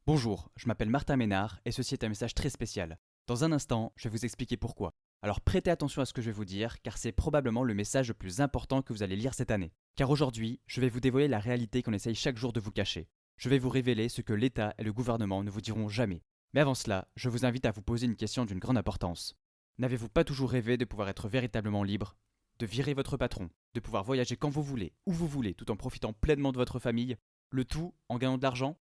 Bonjour, je m'appelle Martin Ménard et ceci est un message très spécial. Dans un instant, je vais vous expliquer pourquoi. Alors prêtez attention à ce que je vais vous dire car c'est probablement le message le plus important que vous allez lire cette année. Car aujourd'hui, je vais vous dévoiler la réalité qu'on essaye chaque jour de vous cacher. Je vais vous révéler ce que l'État et le gouvernement ne vous diront jamais. Mais avant cela, je vous invite à vous poser une question d'une grande importance. N'avez-vous pas toujours rêvé de pouvoir être véritablement libre? De virer votre patron, de pouvoir voyager quand vous voulez, où vous voulez, tout en profitant pleinement de votre famille, le tout en gagnant de l'argent?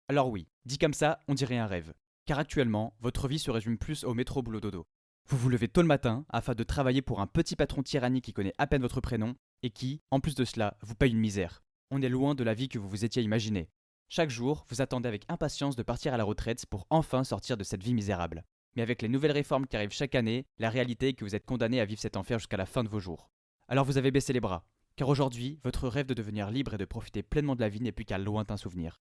Alors oui, dit comme ça, on dirait un rêve. Car actuellement, votre vie se résume plus au métro boulot dodo. Vous vous levez tôt le matin afin de travailler pour un petit patron tyrannique qui connaît à peine votre prénom et qui, en plus de cela, vous paye une misère. On est loin de la vie que vous vous étiez imaginée. Chaque jour, vous attendez avec impatience de partir à la retraite pour enfin sortir de cette vie misérable. Mais avec les nouvelles réformes qui arrivent chaque année, la réalité est que vous êtes condamné à vivre cet enfer jusqu'à la fin de vos jours. Alors vous avez baissé les bras. Car aujourd'hui, votre rêve de devenir libre et de profiter pleinement de la vie n'est plus qu'un lointain souvenir.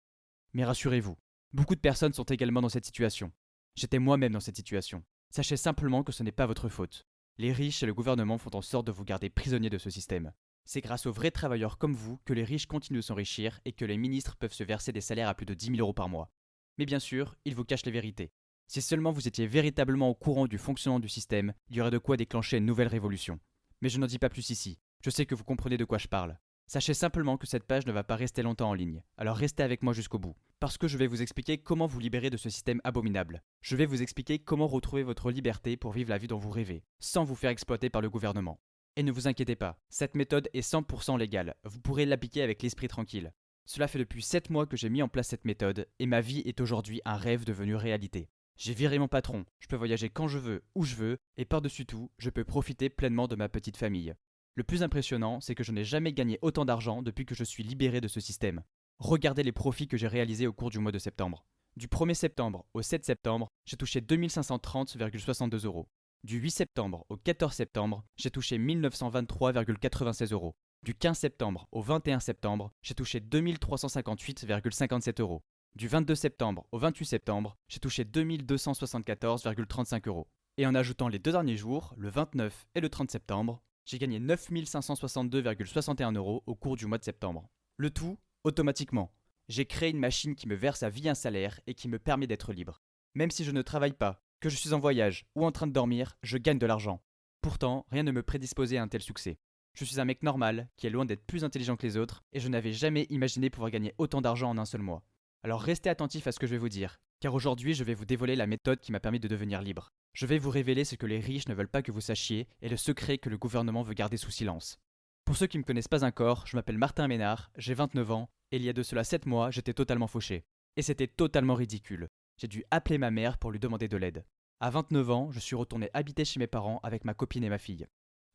Mais rassurez-vous, beaucoup de personnes sont également dans cette situation. J'étais moi-même dans cette situation. Sachez simplement que ce n'est pas votre faute. Les riches et le gouvernement font en sorte de vous garder prisonnier de ce système. C'est grâce aux vrais travailleurs comme vous que les riches continuent de s'enrichir et que les ministres peuvent se verser des salaires à plus de 10 000 euros par mois. Mais bien sûr, ils vous cachent les vérités. Si seulement vous étiez véritablement au courant du fonctionnement du système, il y aurait de quoi déclencher une nouvelle révolution. Mais je n'en dis pas plus ici. Je sais que vous comprenez de quoi je parle. Sachez simplement que cette page ne va pas rester longtemps en ligne, alors restez avec moi jusqu'au bout. Parce que je vais vous expliquer comment vous libérer de ce système abominable. Je vais vous expliquer comment retrouver votre liberté pour vivre la vie dont vous rêvez, sans vous faire exploiter par le gouvernement. Et ne vous inquiétez pas, cette méthode est 100% légale, vous pourrez l'appliquer avec l'esprit tranquille. Cela fait depuis 7 mois que j'ai mis en place cette méthode, et ma vie est aujourd'hui un rêve devenu réalité. J'ai viré mon patron, je peux voyager quand je veux, où je veux, et par-dessus tout, je peux profiter pleinement de ma petite famille. Le plus impressionnant, c'est que je n'ai jamais gagné autant d'argent depuis que je suis libéré de ce système. Regardez les profits que j'ai réalisés au cours du mois de septembre. Du 1er septembre au 7 septembre, j'ai touché 2530,62 euros. Du 8 septembre au 14 septembre, j'ai touché 1923,96 euros. Du 15 septembre au 21 septembre, j'ai touché 2358,57 euros. Du 22 septembre au 28 septembre, j'ai touché 2274,35 euros. Et en ajoutant les deux derniers jours, le 29 et le 30 septembre, j'ai gagné 9562,61 euros au cours du mois de septembre. Le tout, automatiquement. J'ai créé une machine qui me verse à vie un salaire et qui me permet d'être libre. Même si je ne travaille pas, que je suis en voyage ou en train de dormir, je gagne de l'argent. Pourtant, rien ne me prédisposait à un tel succès. Je suis un mec normal, qui est loin d'être plus intelligent que les autres, et je n'avais jamais imaginé pouvoir gagner autant d'argent en un seul mois. Alors restez attentifs à ce que je vais vous dire, car aujourd'hui je vais vous dévoiler la méthode qui m'a permis de devenir libre. Je vais vous révéler ce que les riches ne veulent pas que vous sachiez et le secret que le gouvernement veut garder sous silence. Pour ceux qui ne me connaissent pas encore, je m'appelle Martin Ménard, j'ai 29 ans, et il y a de cela 7 mois, j'étais totalement fauché. Et c'était totalement ridicule. J'ai dû appeler ma mère pour lui demander de l'aide. À 29 ans, je suis retourné habiter chez mes parents avec ma copine et ma fille.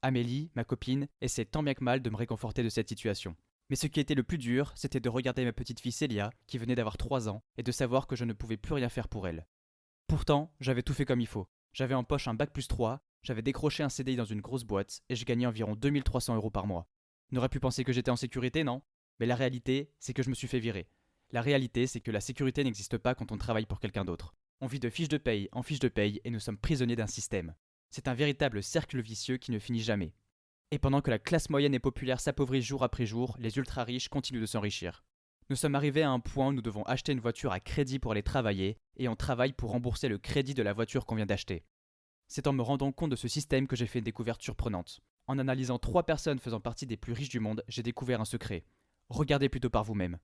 Amélie, ma copine, essaie tant bien que mal de me réconforter de cette situation. Mais ce qui était le plus dur, c'était de regarder ma petite fille Célia, qui venait d'avoir 3 ans, et de savoir que je ne pouvais plus rien faire pour elle. Pourtant, j'avais tout fait comme il faut. J'avais en poche un bac+3, j'avais décroché un CDI dans une grosse boîte, et je gagnais environ 2300 euros par mois. On aurait pu penser que j'étais en sécurité, non? Mais la réalité, c'est que je me suis fait virer. La réalité, c'est que la sécurité n'existe pas quand on travaille pour quelqu'un d'autre. On vit de fiche de paye en fiche de paye et nous sommes prisonniers d'un système. C'est un véritable cercle vicieux qui ne finit jamais. Et pendant que la classe moyenne et populaire s'appauvrit jour après jour, les ultra-riches continuent de s'enrichir. Nous sommes arrivés à un point où nous devons acheter une voiture à crédit pour aller travailler, et on travaille pour rembourser le crédit de la voiture qu'on vient d'acheter. C'est en me rendant compte de ce système que j'ai fait une découverte surprenante. En analysant 3 personnes faisant partie des plus riches du monde, j'ai découvert un secret. Regardez plutôt par vous-même.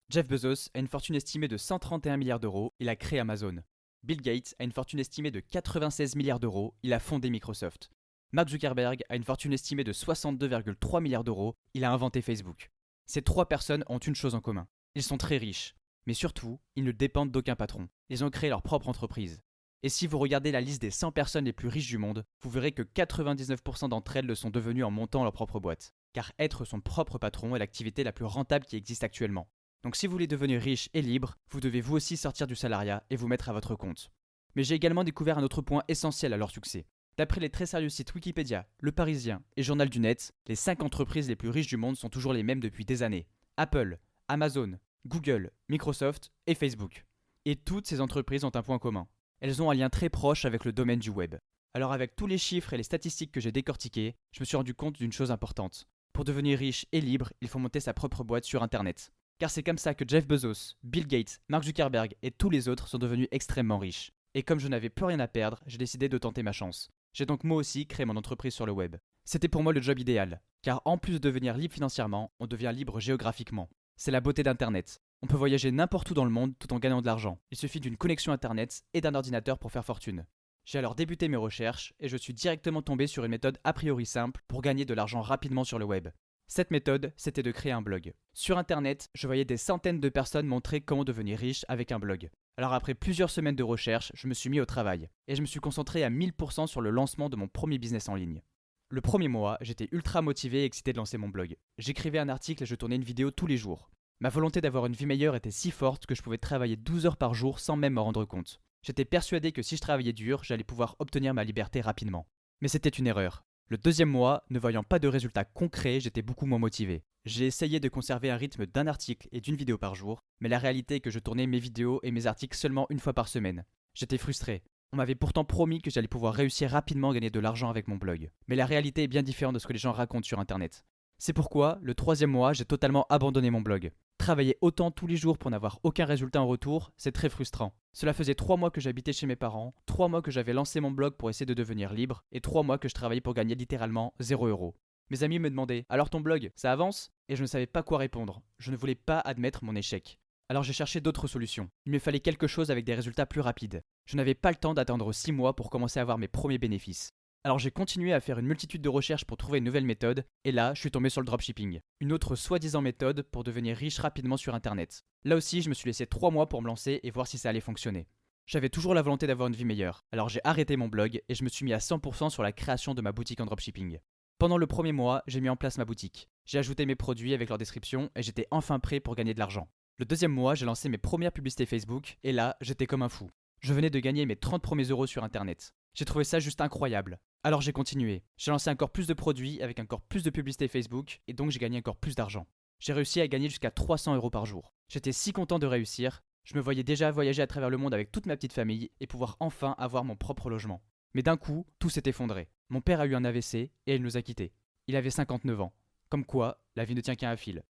Jeff Bezos a une fortune estimée de 131 milliards d'euros, il a créé Amazon. Bill Gates a une fortune estimée de 96 milliards d'euros, il a fondé Microsoft. Mark Zuckerberg a une fortune estimée de 62,3 milliards d'euros, il a inventé Facebook. Ces 3 personnes ont une chose en commun. Ils sont très riches. Mais surtout, ils ne dépendent d'aucun patron. Ils ont créé leur propre entreprise. Et si vous regardez la liste des 100 personnes les plus riches du monde, vous verrez que 99% d'entre elles le sont devenues en montant leur propre boîte. Car être son propre patron est l'activité la plus rentable qui existe actuellement. Donc si vous voulez devenir riche et libre, vous devez vous aussi sortir du salariat et vous mettre à votre compte. Mais j'ai également découvert un autre point essentiel à leur succès. D'après les très sérieux sites Wikipédia, Le Parisien et Journal du Net, les 5 entreprises les plus riches du monde sont toujours les mêmes depuis des années. Apple, Amazon, Google, Microsoft et Facebook. Et toutes ces entreprises ont un point commun. Elles ont un lien très proche avec le domaine du web. Alors avec tous les chiffres et les statistiques que j'ai décortiqués, je me suis rendu compte d'une chose importante. Pour devenir riche et libre, il faut monter sa propre boîte sur Internet. Car c'est comme ça que Jeff Bezos, Bill Gates, Mark Zuckerberg et tous les autres sont devenus extrêmement riches. Et comme je n'avais plus rien à perdre, j'ai décidé de tenter ma chance. J'ai donc moi aussi créé mon entreprise sur le web. C'était pour moi le job idéal, car en plus de devenir libre financièrement, on devient libre géographiquement. C'est la beauté d'Internet. On peut voyager n'importe où dans le monde tout en gagnant de l'argent. Il suffit d'une connexion Internet et d'un ordinateur pour faire fortune. J'ai alors débuté mes recherches et je suis directement tombé sur une méthode a priori simple pour gagner de l'argent rapidement sur le web. Cette méthode, c'était de créer un blog. Sur Internet, je voyais des centaines de personnes montrer comment devenir riche avec un blog. Alors après plusieurs semaines de recherche, je me suis mis au travail et je me suis concentré à 1000% sur le lancement de mon premier business en ligne. Le premier mois, j'étais ultra motivé et excité de lancer mon blog. J'écrivais un article et je tournais une vidéo tous les jours. Ma volonté d'avoir une vie meilleure était si forte que je pouvais travailler 12 heures par jour sans même m'en rendre compte. J'étais persuadé que si je travaillais dur, j'allais pouvoir obtenir ma liberté rapidement. Mais c'était une erreur. Le deuxième mois, ne voyant pas de résultats concrets, j'étais beaucoup moins motivé. J'ai essayé de conserver un rythme d'un article et d'une vidéo par jour, mais la réalité est que je tournais mes vidéos et mes articles seulement une fois par semaine. J'étais frustré. On m'avait pourtant promis que j'allais pouvoir réussir rapidement à gagner de l'argent avec mon blog. Mais la réalité est bien différente de ce que les gens racontent sur Internet. C'est pourquoi, le troisième mois, j'ai totalement abandonné mon blog. Travailler autant tous les jours pour n'avoir aucun résultat en retour, c'est très frustrant. Cela faisait 3 mois que j'habitais chez mes parents, 3 mois que j'avais lancé mon blog pour essayer de devenir libre, et 3 mois que je travaillais pour gagner littéralement 0 €. Mes amis me demandaient « Alors ton blog, ça avance ?» Et je ne savais pas quoi répondre. Je ne voulais pas admettre mon échec. Alors j'ai cherché d'autres solutions. Il me fallait quelque chose avec des résultats plus rapides. Je n'avais pas le temps d'attendre 6 mois pour commencer à avoir mes premiers bénéfices. Alors j'ai continué à faire une multitude de recherches pour trouver une nouvelle méthode, et là, je suis tombé sur le dropshipping. Une autre soi-disant méthode pour devenir riche rapidement sur Internet. Là aussi, je me suis laissé 3 mois pour me lancer et voir si ça allait fonctionner. J'avais toujours la volonté d'avoir une vie meilleure, alors j'ai arrêté mon blog et je me suis mis à 100% sur la création de ma boutique en dropshipping. Pendant le premier mois, j'ai mis en place ma boutique. J'ai ajouté mes produits avec leur description et j'étais enfin prêt pour gagner de l'argent. Le deuxième mois, j'ai lancé mes premières publicités Facebook et là, j'étais comme un fou. Je venais de gagner mes 30 premiers euros sur Internet. J'ai trouvé ça juste incroyable. Alors j'ai continué. J'ai lancé encore plus de produits avec encore plus de publicités Facebook et donc j'ai gagné encore plus d'argent. J'ai réussi à gagner jusqu'à 300 € par jour. J'étais si content de réussir. Je me voyais déjà voyager à travers le monde avec toute ma petite famille et pouvoir enfin avoir mon propre logement. Mais d'un coup, tout s'est effondré. Mon père a eu un AVC et il nous a quittés. Il avait 59 ans. Comme quoi, la vie ne tient qu'à un fil.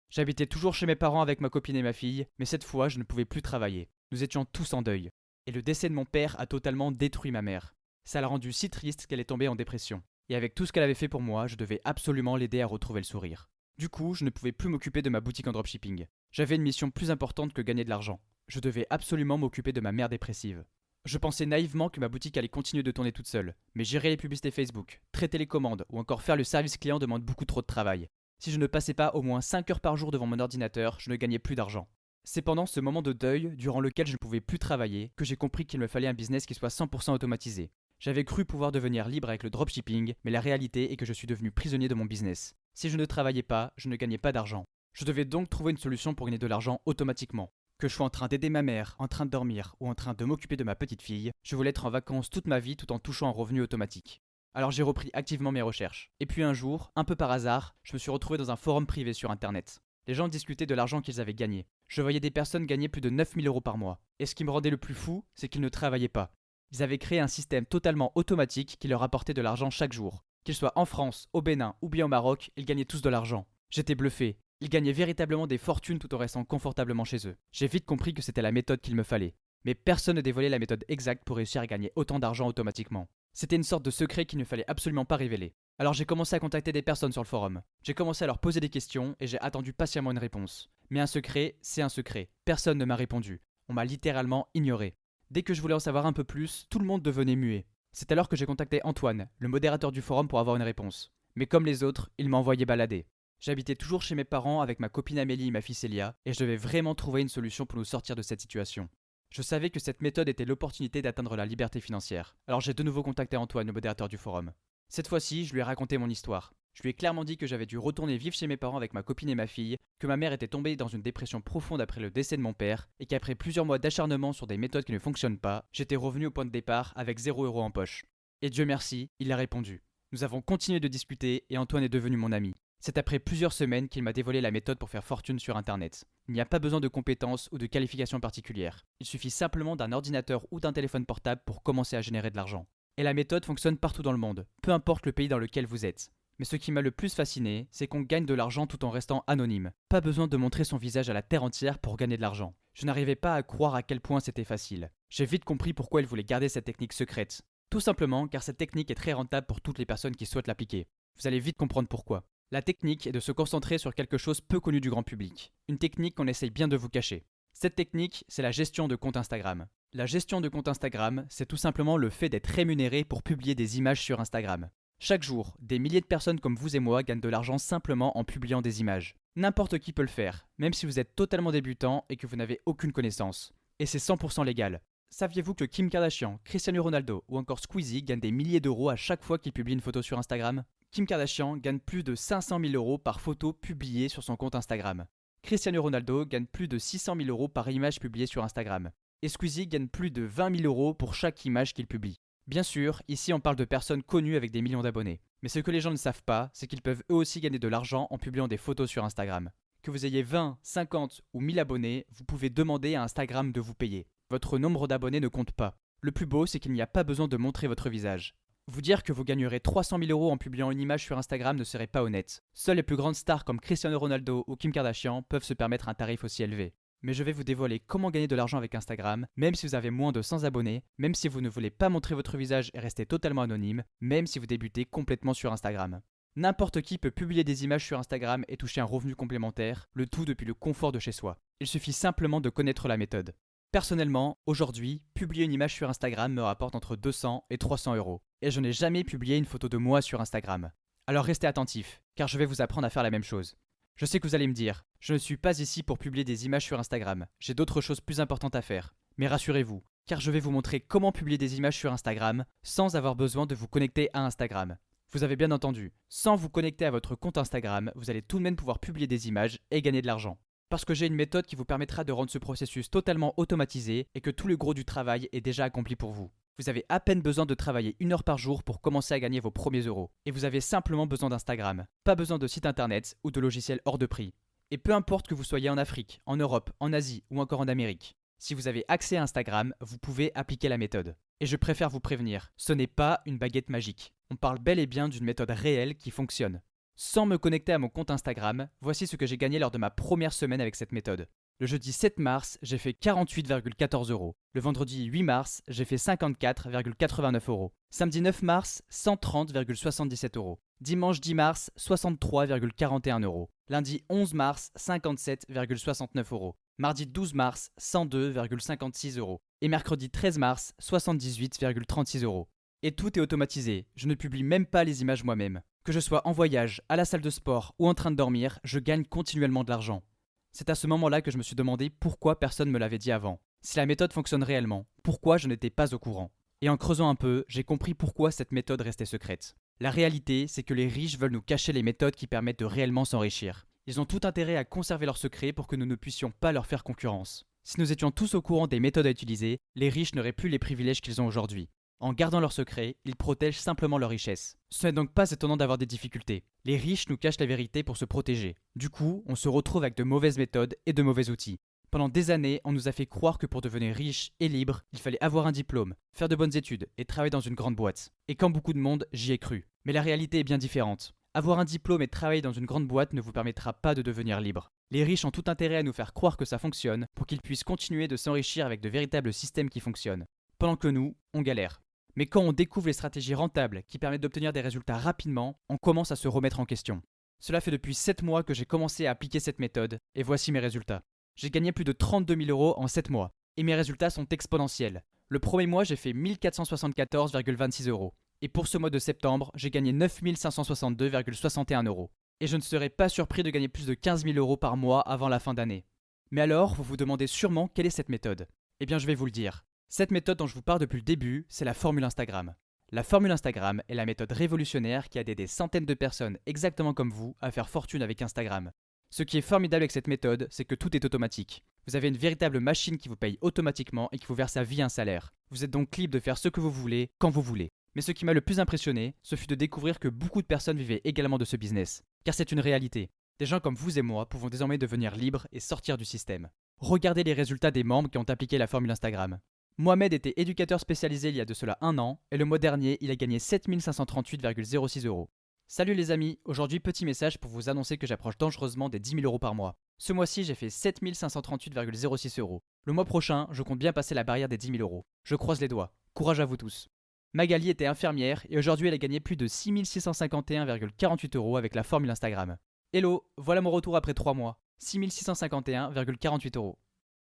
J'habitais toujours chez mes parents avec ma copine et ma fille, mais cette fois je ne pouvais plus travailler. Nous étions tous en deuil. Et le décès de mon père a totalement détruit ma mère. Ça l'a rendue si triste qu'elle est tombée en dépression. Et avec tout ce qu'elle avait fait pour moi, je devais absolument l'aider à retrouver le sourire. Du coup, je ne pouvais plus m'occuper de ma boutique en dropshipping. J'avais une mission plus importante que gagner de l'argent. Je devais absolument m'occuper de ma mère dépressive. Je pensais naïvement que ma boutique allait continuer de tourner toute seule, mais gérer les publicités Facebook, traiter les commandes ou encore faire le service client demande beaucoup trop de travail. Si je ne passais pas au moins 5 heures par jour devant mon ordinateur, je ne gagnais plus d'argent. C'est pendant ce moment de deuil, durant lequel je ne pouvais plus travailler, que j'ai compris qu'il me fallait un business qui soit 100% automatisé. J'avais cru pouvoir devenir libre avec le dropshipping, mais la réalité est que je suis devenu prisonnier de mon business. Si je ne travaillais pas, je ne gagnais pas d'argent. Je devais donc trouver une solution pour gagner de l'argent automatiquement. Que je sois en train d'aider ma mère, en train de dormir ou en train de m'occuper de ma petite fille, je voulais être en vacances toute ma vie tout en touchant un revenu automatique. Alors j'ai repris activement mes recherches. Et puis un jour, un peu par hasard, je me suis retrouvé dans un forum privé sur Internet. Les gens discutaient de l'argent qu'ils avaient gagné. Je voyais des personnes gagner plus de 9000 € par mois. Et ce qui me rendait le plus fou, c'est qu'ils ne travaillaient pas. Ils avaient créé un système totalement automatique qui leur apportait de l'argent chaque jour. Qu'ils soient en France, au Bénin ou bien au Maroc, ils gagnaient tous de l'argent. J'étais bluffé. Ils gagnaient véritablement des fortunes tout en restant confortablement chez eux. J'ai vite compris que c'était la méthode qu'il me fallait. Mais personne ne dévoilait la méthode exacte pour réussir à gagner autant d'argent automatiquement. C'était une sorte de secret qu'il ne fallait absolument pas révéler. Alors j'ai commencé à contacter des personnes sur le forum. J'ai commencé à leur poser des questions et j'ai attendu patiemment une réponse. Mais un secret, c'est un secret. Personne ne m'a répondu. On m'a littéralement ignoré. Dès que je voulais en savoir un peu plus, tout le monde devenait muet. C'est alors que j'ai contacté Antoine, le modérateur du forum, pour avoir une réponse. Mais comme les autres, il m'a envoyé balader. J'habitais toujours chez mes parents avec ma copine Amélie et ma fille Célia, et je devais vraiment trouver une solution pour nous sortir de cette situation. Je savais que cette méthode était l'opportunité d'atteindre la liberté financière. Alors j'ai de nouveau contacté Antoine, le modérateur du forum. Cette fois-ci, je lui ai raconté mon histoire. Je lui ai clairement dit que j'avais dû retourner vivre chez mes parents avec ma copine et ma fille, que ma mère était tombée dans une dépression profonde après le décès de mon père, et qu'après plusieurs mois d'acharnement sur des méthodes qui ne fonctionnent pas, j'étais revenu au point de départ avec 0 € en poche. Et Dieu merci, il a répondu. Nous avons continué de discuter et Antoine est devenu mon ami. C'est après plusieurs semaines qu'il m'a dévoilé la méthode pour faire fortune sur Internet. Il n'y a pas besoin de compétences ou de qualifications particulières. Il suffit simplement d'un ordinateur ou d'un téléphone portable pour commencer à générer de l'argent. Et la méthode fonctionne partout dans le monde, peu importe le pays dans lequel vous êtes. Mais ce qui m'a le plus fasciné, c'est qu'on gagne de l'argent tout en restant anonyme. Pas besoin de montrer son visage à la terre entière pour gagner de l'argent. Je n'arrivais pas à croire à quel point c'était facile. J'ai vite compris pourquoi ils voulaient garder cette technique secrète. Tout simplement car cette technique est très rentable pour toutes les personnes qui souhaitent l'appliquer. Vous allez vite comprendre pourquoi. La technique est de se concentrer sur quelque chose peu connu du grand public. Une technique qu'on essaye bien de vous cacher. Cette technique, c'est la gestion de compte Instagram. La gestion de compte Instagram, c'est tout simplement le fait d'être rémunéré pour publier des images sur Instagram. Chaque jour, des milliers de personnes comme vous et moi gagnent de l'argent simplement en publiant des images. N'importe qui peut le faire, même si vous êtes totalement débutant et que vous n'avez aucune connaissance. Et c'est 100% légal. Saviez-vous que Kim Kardashian, Cristiano Ronaldo ou encore Squeezie gagnent des milliers d'euros à chaque fois qu'ils publient une photo sur Instagram? Kim Kardashian gagne plus de 500 000 euros par photo publiée sur son compte Instagram. Cristiano Ronaldo gagne plus de 600 000 euros par image publiée sur Instagram. Et Squeezie gagne plus de 20 000 euros pour chaque image qu'il publie. Bien sûr, ici on parle de personnes connues avec des millions d'abonnés. Mais ce que les gens ne savent pas, c'est qu'ils peuvent eux aussi gagner de l'argent en publiant des photos sur Instagram. Que vous ayez 20, 50 ou 1000 abonnés, vous pouvez demander à Instagram de vous payer. Votre nombre d'abonnés ne compte pas. Le plus beau, c'est qu'il n'y a pas besoin de montrer votre visage. Vous dire que vous gagnerez 300 000 euros en publiant une image sur Instagram ne serait pas honnête. Seules les plus grandes stars comme Cristiano Ronaldo ou Kim Kardashian peuvent se permettre un tarif aussi élevé. Mais je vais vous dévoiler comment gagner de l'argent avec Instagram, même si vous avez moins de 100 abonnés, même si vous ne voulez pas montrer votre visage et rester totalement anonyme, même si vous débutez complètement sur Instagram. N'importe qui peut publier des images sur Instagram et toucher un revenu complémentaire, le tout depuis le confort de chez soi. Il suffit simplement de connaître la méthode. Personnellement, aujourd'hui, publier une image sur Instagram me rapporte entre 200 et 300 euros. Et je n'ai jamais publié une photo de moi sur Instagram. Alors restez attentifs, car je vais vous apprendre à faire la même chose. Je sais que vous allez me dire, je ne suis pas ici pour publier des images sur Instagram, j'ai d'autres choses plus importantes à faire. Mais rassurez-vous, car je vais vous montrer comment publier des images sur Instagram sans avoir besoin de vous connecter à Instagram. Vous avez bien entendu, sans vous connecter à votre compte Instagram, vous allez tout de même pouvoir publier des images et gagner de l'argent. Parce que j'ai une méthode qui vous permettra de rendre ce processus totalement automatisé et que tout le gros du travail est déjà accompli pour vous. Vous avez à peine besoin de travailler 1 heure par jour pour commencer à gagner vos premiers euros. Et vous avez simplement besoin d'Instagram. Pas besoin de site internet ou de logiciels hors de prix. Et peu importe que vous soyez en Afrique, en Europe, en Asie ou encore en Amérique. Si vous avez accès à Instagram, vous pouvez appliquer la méthode. Et je préfère vous prévenir, ce n'est pas une baguette magique. On parle bel et bien d'une méthode réelle qui fonctionne. Sans me connecter à mon compte Instagram, voici ce que j'ai gagné lors de ma première semaine avec cette méthode. Le jeudi 7 mars, j'ai fait 48,14 euros. Le vendredi 8 mars, j'ai fait 54,89 euros. Samedi 9 mars, 130,77 euros. Dimanche 10 mars, 63,41 euros. Lundi 11 mars, 57,69 euros. Mardi 12 mars, 102,56 euros. Et mercredi 13 mars, 78,36 euros. Et tout est automatisé, je ne publie même pas les images moi-même. Que je sois en voyage, à la salle de sport ou en train de dormir, je gagne continuellement de l'argent. C'est à ce moment-là que je me suis demandé pourquoi personne ne me l'avait dit avant. Si la méthode fonctionne réellement, pourquoi je n'étais pas au courant? Et en creusant un peu, j'ai compris pourquoi cette méthode restait secrète. La réalité, c'est que les riches veulent nous cacher les méthodes qui permettent de réellement s'enrichir. Ils ont tout intérêt à conserver leur secret pour que nous ne puissions pas leur faire concurrence. Si nous étions tous au courant des méthodes à utiliser, les riches n'auraient plus les privilèges qu'ils ont aujourd'hui. En gardant leur secret, ils protègent simplement leur richesse. Ce n'est donc pas étonnant d'avoir des difficultés. Les riches nous cachent la vérité pour se protéger. Du coup, on se retrouve avec de mauvaises méthodes et de mauvais outils. Pendant des années, on nous a fait croire que pour devenir riche et libre, il fallait avoir un diplôme, faire de bonnes études et travailler dans une grande boîte. Et comme beaucoup de monde, j'y ai cru. Mais la réalité est bien différente. Avoir un diplôme et travailler dans une grande boîte ne vous permettra pas de devenir libre. Les riches ont tout intérêt à nous faire croire que ça fonctionne pour qu'ils puissent continuer de s'enrichir avec de véritables systèmes qui fonctionnent. Pendant que nous, on galère. Mais quand on découvre les stratégies rentables qui permettent d'obtenir des résultats rapidement, on commence à se remettre en question. Cela fait depuis 7 mois que j'ai commencé à appliquer cette méthode, et voici mes résultats. J'ai gagné plus de 32 000 euros en 7 mois, et mes résultats sont exponentiels. Le premier mois, j'ai fait 1474,26 euros, et pour ce mois de septembre, j'ai gagné 9 562,61 euros. Et je ne serais pas surpris de gagner plus de 15 000 euros par mois avant la fin d'année. Mais alors, vous vous demandez sûrement quelle est cette méthode? Eh bien, je vais vous le dire. Cette méthode dont je vous parle depuis le début, c'est la formule Instagram. La formule Instagram est la méthode révolutionnaire qui a aidé des centaines de personnes exactement comme vous à faire fortune avec Instagram. Ce qui est formidable avec cette méthode, c'est que tout est automatique. Vous avez une véritable machine qui vous paye automatiquement et qui vous verse à vie un salaire. Vous êtes donc libre de faire ce que vous voulez, quand vous voulez. Mais ce qui m'a le plus impressionné, ce fut de découvrir que beaucoup de personnes vivaient également de ce business. Car c'est une réalité. Des gens comme vous et moi pouvons désormais devenir libres et sortir du système. Regardez les résultats des membres qui ont appliqué la formule Instagram. Mohamed était éducateur spécialisé il y a de cela 1 an, et le mois dernier, il a gagné 7 538,06 euros. Salut les amis, aujourd'hui petit message pour vous annoncer que j'approche dangereusement des 10 000 euros par mois. Ce mois-ci j'ai fait 7 538,06 euros. Le mois prochain, je compte bien passer la barrière des 10 000 euros. Je croise les doigts. Courage à vous tous. Magali était infirmière et aujourd'hui elle a gagné plus de 6 651,48 euros avec la formule Instagram. Hello, voilà mon retour après 3 mois. 6 651,48 euros.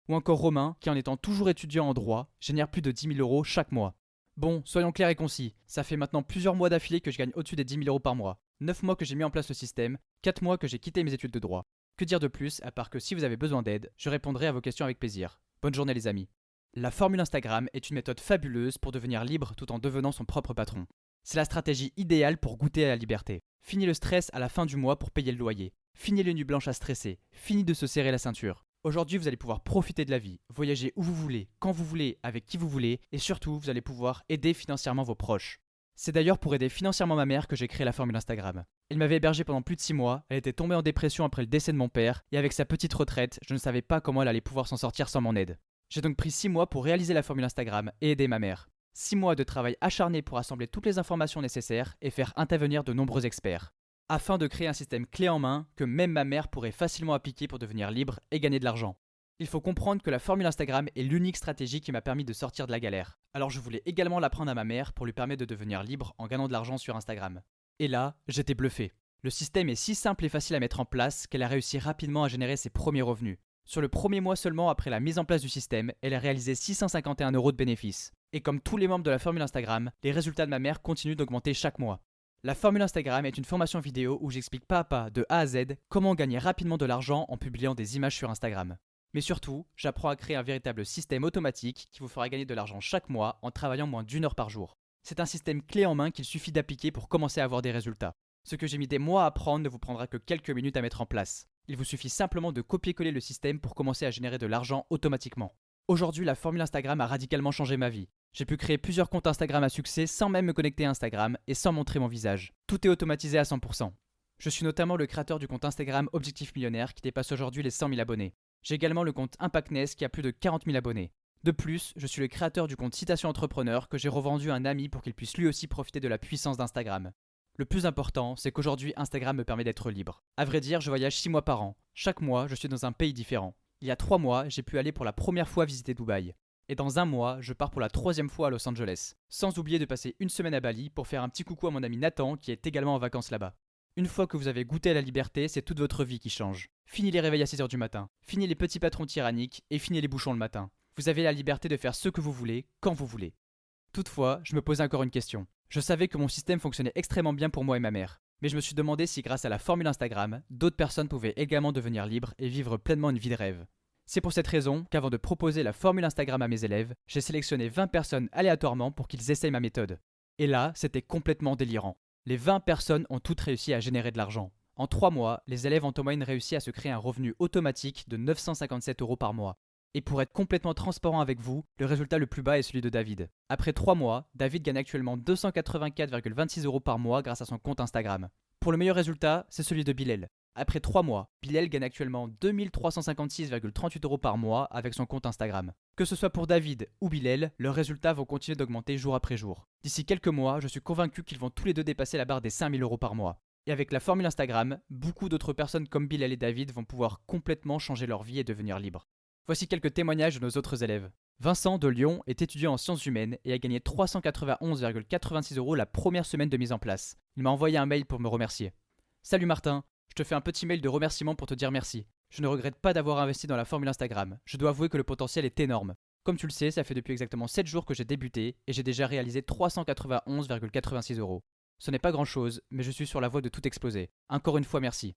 Ou encore Romain, qui en étant toujours étudiant en droit, génère plus de 10 000 euros chaque mois. Bon, soyons clairs et concis, ça fait maintenant plusieurs mois d'affilée que je gagne au-dessus des 10 000 euros par mois. 9 mois que j'ai mis en place le système, 4 mois que j'ai quitté mes études de droit. Que dire de plus, à part que si vous avez besoin d'aide, je répondrai à vos questions avec plaisir. Bonne journée les amis. La formule Instagram est une méthode fabuleuse pour devenir libre tout en devenant son propre patron. C'est la stratégie idéale pour goûter à la liberté. Fini le stress à la fin du mois pour payer le loyer. Fini les nuits blanches à stresser. Fini de se serrer la ceinture. Aujourd'hui, vous allez pouvoir profiter de la vie, voyager où vous voulez, quand vous voulez, avec qui vous voulez, et surtout, vous allez pouvoir aider financièrement vos proches. C'est d'ailleurs pour aider financièrement ma mère que j'ai créé la formule Instagram. Elle m'avait hébergé pendant plus de 6 mois, elle était tombée en dépression après le décès de mon père, et avec sa petite retraite, je ne savais pas comment elle allait pouvoir s'en sortir sans mon aide. J'ai donc pris 6 mois pour réaliser la formule Instagram et aider ma mère. 6 mois de travail acharné pour assembler toutes les informations nécessaires et faire intervenir de nombreux experts, afin de créer un système clé en main que même ma mère pourrait facilement appliquer pour devenir libre et gagner de l'argent. Il faut comprendre que la formule Instagram est l'unique stratégie qui m'a permis de sortir de la galère. Alors je voulais également l'apprendre à ma mère pour lui permettre de devenir libre en gagnant de l'argent sur Instagram. Et là, j'étais bluffé. Le système est si simple et facile à mettre en place qu'elle a réussi rapidement à générer ses premiers revenus. Sur le premier mois seulement après la mise en place du système, elle a réalisé 651 euros de bénéfices. Et comme tous les membres de la formule Instagram, les résultats de ma mère continuent d'augmenter chaque mois. La formule Instagram est une formation vidéo où j'explique pas à pas, de A à Z, comment gagner rapidement de l'argent en publiant des images sur Instagram. Mais surtout, j'apprends à créer un véritable système automatique qui vous fera gagner de l'argent chaque mois en travaillant moins d'1 heure par jour. C'est un système clé en main qu'il suffit d'appliquer pour commencer à avoir des résultats. Ce que j'ai mis des mois à apprendre ne vous prendra que quelques minutes à mettre en place. Il vous suffit simplement de copier-coller le système pour commencer à générer de l'argent automatiquement. Aujourd'hui, la formule Instagram a radicalement changé ma vie. J'ai pu créer plusieurs comptes Instagram à succès sans même me connecter à Instagram et sans montrer mon visage. Tout est automatisé à 100%. Je suis notamment le créateur du compte Instagram Objectif Millionnaire qui dépasse aujourd'hui les 100 000 abonnés. J'ai également le compte Impactness qui a plus de 40 000 abonnés. De plus, je suis le créateur du compte Citation Entrepreneur que j'ai revendu à un ami pour qu'il puisse lui aussi profiter de la puissance d'Instagram. Le plus important, c'est qu'aujourd'hui Instagram me permet d'être libre. À vrai dire, je voyage 6 mois par an. Chaque mois, je suis dans un pays différent. Il y a 3 mois, j'ai pu aller pour la première fois visiter Dubaï. Et dans un mois, je pars pour la 3e fois à Los Angeles. Sans oublier de passer une semaine à Bali pour faire un petit coucou à mon ami Nathan qui est également en vacances là-bas. Une fois que vous avez goûté à la liberté, c'est toute votre vie qui change. Fini les réveils à 6h du matin, fini les petits patrons tyranniques et fini les bouchons le matin. Vous avez la liberté de faire ce que vous voulez, quand vous voulez. Toutefois, je me posais encore une question. Je savais que mon système fonctionnait extrêmement bien pour moi et ma mère. Mais je me suis demandé si grâce à la formule Instagram, d'autres personnes pouvaient également devenir libres et vivre pleinement une vie de rêve. C'est pour cette raison qu'avant de proposer la formule Instagram à mes élèves, j'ai sélectionné 20 personnes aléatoirement pour qu'ils essayent ma méthode. Et là, c'était complètement délirant. Les 20 personnes ont toutes réussi à générer de l'argent. En 3 mois, les élèves ont en moyenne réussi à se créer un revenu automatique de 957 euros par mois. Et pour être complètement transparent avec vous, le résultat le plus bas est celui de David. Après 3 mois, David gagne actuellement 284,26 euros par mois grâce à son compte Instagram. Pour le meilleur résultat, c'est celui de Bilal. Après 3 mois, Bilal gagne actuellement 2356,38 euros par mois avec son compte Instagram. Que ce soit pour David ou Bilal, leurs résultats vont continuer d'augmenter jour après jour. D'ici quelques mois, je suis convaincu qu'ils vont tous les deux dépasser la barre des 5000 euros par mois. Et avec la formule Instagram, beaucoup d'autres personnes comme Bilal et David vont pouvoir complètement changer leur vie et devenir libres. Voici quelques témoignages de nos autres élèves. Vincent de Lyon est étudiant en sciences humaines et a gagné 391,86 euros la première semaine de mise en place. Il m'a envoyé un mail pour me remercier. Salut Martin, je te fais un petit mail de remerciement pour te dire merci. Je ne regrette pas d'avoir investi dans la formule Instagram. Je dois avouer que le potentiel est énorme. Comme tu le sais, ça fait depuis exactement 7 jours que j'ai débuté et j'ai déjà réalisé 391,86 euros. Ce n'est pas grand chose, mais je suis sur la voie de tout exploser. Encore une fois, merci.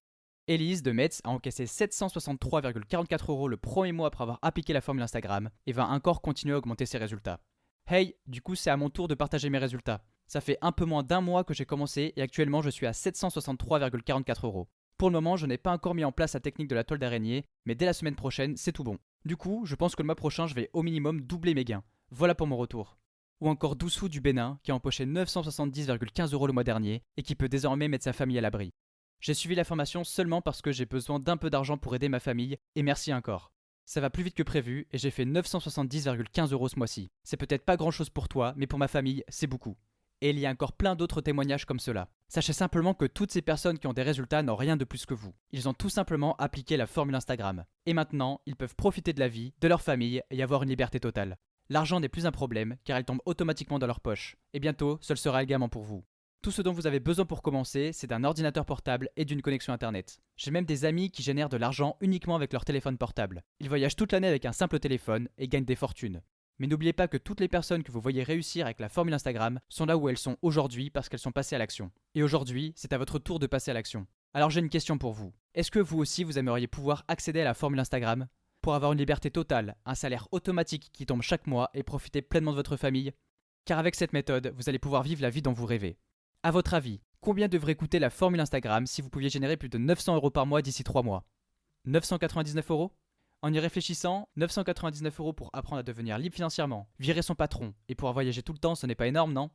Élise de Metz a encaissé 763,44 euros le premier mois après avoir appliqué la formule Instagram et va encore continuer à augmenter ses résultats. Hey, du coup c'est à mon tour de partager mes résultats. Ça fait un peu moins d'1 mois que j'ai commencé et actuellement je suis à 763,44 euros. Pour le moment, je n'ai pas encore mis en place la technique de la toile d'araignée, mais dès la semaine prochaine, c'est tout bon. Du coup, je pense que le mois prochain, je vais au minimum doubler mes gains. Voilà pour mon retour. Ou encore Doussou du Bénin qui a empoché 970,15 euros le mois dernier et qui peut désormais mettre sa famille à l'abri. J'ai suivi la formation seulement parce que j'ai besoin d'un peu d'argent pour aider ma famille, et merci encore. Ça va plus vite que prévu, et j'ai fait 970,15 euros ce mois-ci. C'est peut-être pas grand chose pour toi, mais pour ma famille, c'est beaucoup. Et il y a encore plein d'autres témoignages comme cela. Sachez simplement que toutes ces personnes qui ont des résultats n'ont rien de plus que vous. Ils ont tout simplement appliqué la formule Instagram. Et maintenant, ils peuvent profiter de la vie, de leur famille et avoir une liberté totale. L'argent n'est plus un problème car il tombe automatiquement dans leur poche. Et bientôt, ce le sera également pour vous. Tout ce dont vous avez besoin pour commencer, c'est d'un ordinateur portable et d'une connexion internet. J'ai même des amis qui génèrent de l'argent uniquement avec leur téléphone portable. Ils voyagent toute l'année avec un simple téléphone et gagnent des fortunes. Mais n'oubliez pas que toutes les personnes que vous voyez réussir avec la formule Instagram sont là où elles sont aujourd'hui parce qu'elles sont passées à l'action. Et aujourd'hui, c'est à votre tour de passer à l'action. Alors j'ai une question pour vous. Est-ce que vous aussi vous aimeriez pouvoir accéder à la formule Instagram pour avoir une liberté totale, un salaire automatique qui tombe chaque mois et profiter pleinement de votre famille? Car avec cette méthode, vous allez pouvoir vivre la vie dont vous rêvez. A votre avis, combien devrait coûter la formule Instagram si vous pouviez générer plus de 900 € par mois d'ici 3 mois? 999 €? En y réfléchissant, 999 € pour apprendre à devenir libre financièrement, virer son patron et pouvoir voyager tout le temps, ce n'est pas énorme, non?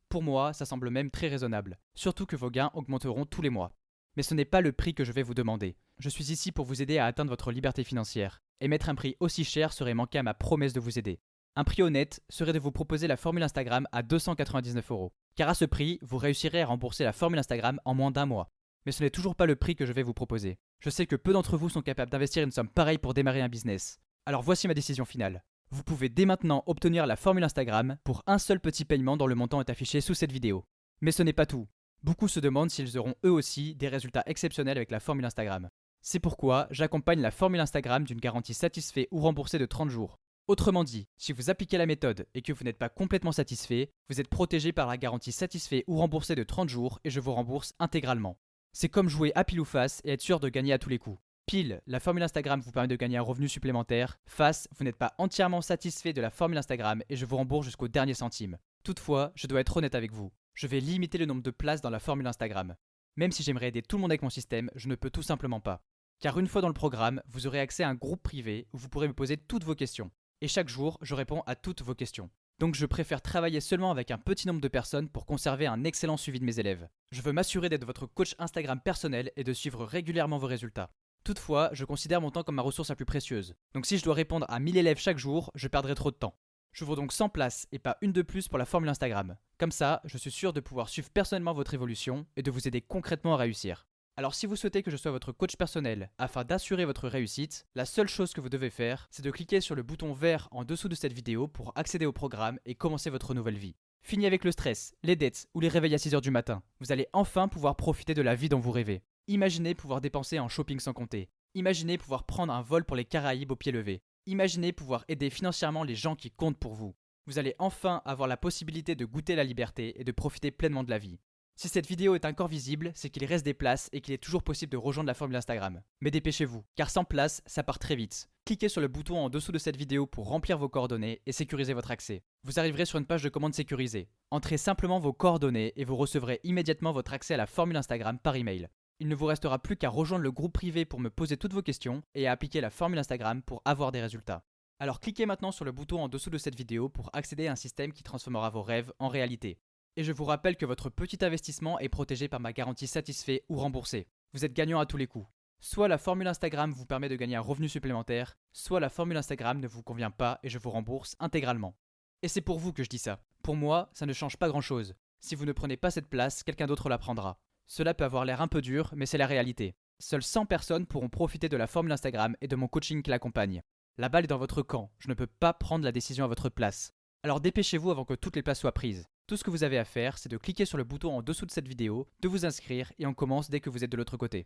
Pour moi, ça semble même très raisonnable, surtout que vos gains augmenteront tous les mois. Mais ce n'est pas le prix que je vais vous demander. Je suis ici pour vous aider à atteindre votre liberté financière, et mettre un prix aussi cher serait manquer à ma promesse de vous aider. Un prix honnête serait de vous proposer la formule Instagram à 299 €. Car à ce prix, vous réussirez à rembourser la formule Instagram en moins d'un mois. Mais ce n'est toujours pas le prix que je vais vous proposer. Je sais que peu d'entre vous sont capables d'investir une somme pareille pour démarrer un business. Alors voici ma décision finale. Vous pouvez dès maintenant obtenir la formule Instagram pour un seul petit paiement dont le montant est affiché sous cette vidéo. Mais ce n'est pas tout. Beaucoup se demandent s'ils auront eux aussi des résultats exceptionnels avec la formule Instagram. C'est pourquoi j'accompagne la formule Instagram d'une garantie satisfait ou remboursée de 30 jours. Autrement dit, si vous appliquez la méthode et que vous n'êtes pas complètement satisfait, vous êtes protégé par la garantie satisfait ou remboursée de 30 jours et je vous rembourse intégralement. C'est comme jouer à pile ou face et être sûr de gagner à tous les coups. Pile, la formule Instagram vous permet de gagner un revenu supplémentaire. Face, vous n'êtes pas entièrement satisfait de la formule Instagram et je vous rembourse jusqu'au dernier centime. Toutefois, je dois être honnête avec vous. Je vais limiter le nombre de places dans la formule Instagram. Même si j'aimerais aider tout le monde avec mon système, je ne peux tout simplement pas. Car une fois dans le programme, vous aurez accès à un groupe privé où vous pourrez me poser toutes vos questions. Et chaque jour, je réponds à toutes vos questions. Donc je préfère travailler seulement avec un petit nombre de personnes pour conserver un excellent suivi de mes élèves. Je veux m'assurer d'être votre coach Instagram personnel et de suivre régulièrement vos résultats. Toutefois, je considère mon temps comme ma ressource la plus précieuse. Donc si je dois répondre à 1000 élèves chaque jour, je perdrai trop de temps. J'ouvre donc 100 places et pas une de plus pour la formule Instagram. Comme ça, je suis sûr de pouvoir suivre personnellement votre évolution et de vous aider concrètement à réussir. Alors si vous souhaitez que je sois votre coach personnel afin d'assurer votre réussite, la seule chose que vous devez faire, c'est de cliquer sur le bouton vert en dessous de cette vidéo pour accéder au programme et commencer votre nouvelle vie. Fini avec le stress, les dettes ou les réveils à 6 h du matin. Vous allez enfin pouvoir profiter de la vie dont vous rêvez. Imaginez pouvoir dépenser en shopping sans compter. Imaginez pouvoir prendre un vol pour les Caraïbes au pied levé. Imaginez pouvoir aider financièrement les gens qui comptent pour vous. Vous allez enfin avoir la possibilité de goûter la liberté et de profiter pleinement de la vie. Si cette vidéo est encore visible, c'est qu'il reste des places et qu'il est toujours possible de rejoindre la formule Instagram. Mais dépêchez-vous, car sans place, ça part très vite. Cliquez sur le bouton en dessous de cette vidéo pour remplir vos coordonnées et sécuriser votre accès. Vous arriverez sur une page de commande sécurisée. Entrez simplement vos coordonnées et vous recevrez immédiatement votre accès à la formule Instagram par email. Il ne vous restera plus qu'à rejoindre le groupe privé pour me poser toutes vos questions et à appliquer la formule Instagram pour avoir des résultats. Alors cliquez maintenant sur le bouton en dessous de cette vidéo pour accéder à un système qui transformera vos rêves en réalité. Et je vous rappelle que votre petit investissement est protégé par ma garantie satisfait ou remboursée. Vous êtes gagnant à tous les coups. Soit la formule Instagram vous permet de gagner un revenu supplémentaire, soit la formule Instagram ne vous convient pas et je vous rembourse intégralement. Et c'est pour vous que je dis ça. Pour moi, ça ne change pas grand-chose. Si vous ne prenez pas cette place, quelqu'un d'autre la prendra. Cela peut avoir l'air un peu dur, mais c'est la réalité. Seules 100 personnes pourront profiter de la formule Instagram et de mon coaching qui l'accompagne. La balle est dans votre camp, je ne peux pas prendre la décision à votre place. Alors dépêchez-vous avant que toutes les places soient prises. Tout ce que vous avez à faire, c'est de cliquer sur le bouton en dessous de cette vidéo, de vous inscrire et on commence dès que vous êtes de l'autre côté.